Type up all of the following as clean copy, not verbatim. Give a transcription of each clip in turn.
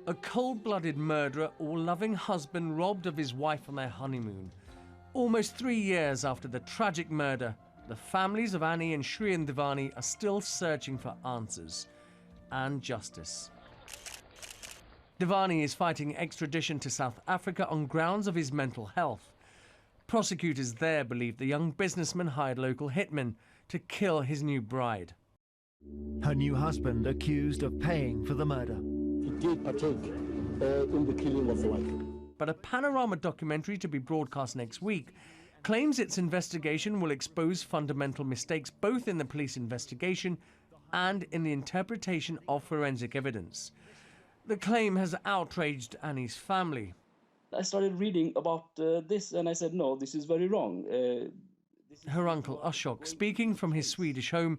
A cold-blooded murderer or loving husband robbed of his wife on their honeymoon. Almost 3 years after the tragic murder, the families of Anni and Shrien Dewani are still searching for answers and justice. Dewani is fighting extradition to South Africa on grounds of his mental health. Prosecutors there believe the young businessman hired local hitmen to kill his new bride. Her new husband accused of paying for the murder. He did partake in the killing of the wife. But a Panorama documentary to be broadcast next week claims its investigation will expose fundamental mistakes both in the police investigation and in the interpretation of forensic evidence. The claim has outraged Anni's family. I started reading about this and I said, no, this is very wrong. Her uncle Ashok, speaking from his Swedish home,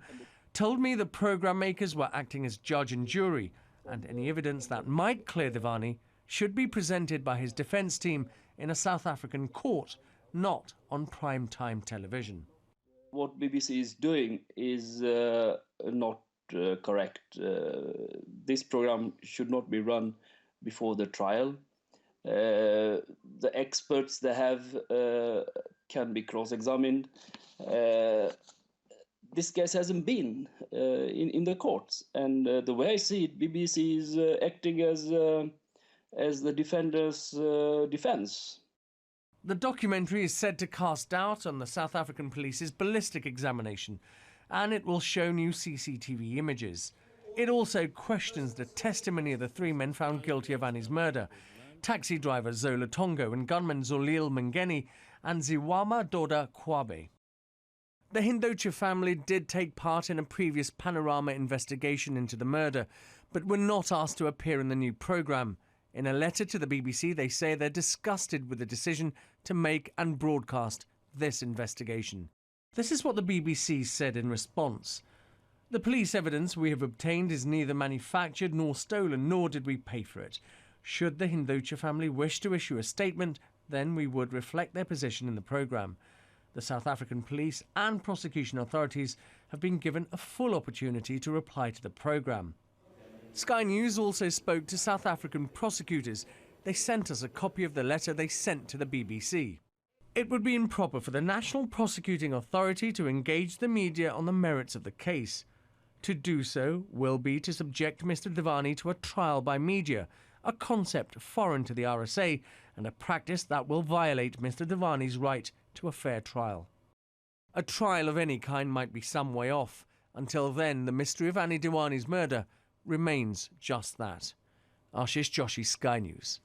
told me the programme makers were acting as judge and jury, and any evidence that might clear Dewani should be presented by his defence team in a South African court, not on prime-time television. What BBC is doing is not correct. This programme should not be run before the trial. The experts they have can be cross-examined. This case hasn't been in the courts, and the way I see it, BBC is acting as the defender's defence. The documentary is said to cast doubt on the South African police's ballistic examination, and it will show new CCTV images. It also questions the testimony of the 3 men found guilty of Anni's murder: taxi driver Zola Tongo and gunman Zolile Mngeni and Ziwama Doda Kwabe. The Hindocha family did take part in a previous Panorama investigation into the murder, but were not asked to appear in the new programme. In a letter to the BBC, they say they're disgusted with the decision to make and broadcast this investigation. This is what the BBC said in response. The police evidence we have obtained is neither manufactured nor stolen, nor did we pay for it. Should the Hindocha family wish to issue a statement, then we would reflect their position in the programme. The South African police and prosecution authorities have been given a full opportunity to reply to the programme. Sky News also spoke to South African prosecutors. They sent us a copy of the letter they sent to the BBC. It would be improper for the National Prosecuting Authority to engage the media on the merits of the case. To do so will be to subject Mr. Dewani to a trial by media, a concept foreign to the RSA and a practice that will violate Mr. Dewani's right to a fair trial. A trial of any kind might be some way off. Until then, the mystery of Anni Dewani's murder remains just that. Ashish Joshi, Sky News.